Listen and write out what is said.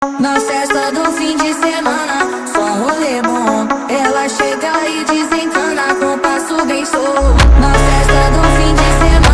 Na festa do fim de semana, só rolê bom. Ela chega e desencana com passo bem solto. Na festa do fim de semana.